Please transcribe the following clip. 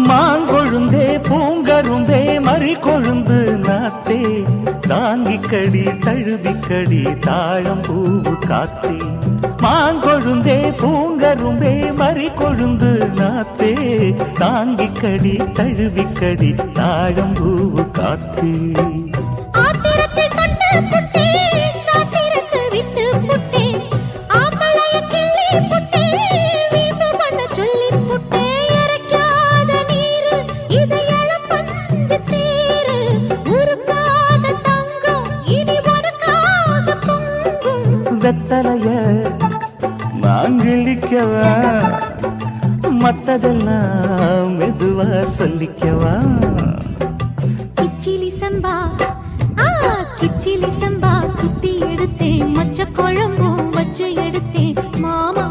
மாங்கொழுந்தே பூங்கருந்தே மறி கொழுந்து நாத்தே தாங்கிக்கடி தழுவிக்கடி தாழம் பூவு காத்தே மாங்கொழுந்தே பூங்கரும்பே மறி கொழுந்து நாத்தே தாங்கிக்கடி தழுவிக்கடி தாழம் பூவு காத்தே வெத்தலைய மாங்கிழிக்கவா மத்ததெல்லாம் மெதுவா சொல்லிக்கவா கிச்சிலி சம்பா கிச்சிலி சம்பா குட்டி எடுத்தேன் மொச்ச குழம்பும் வச்சு எடுத்தேன் மாமா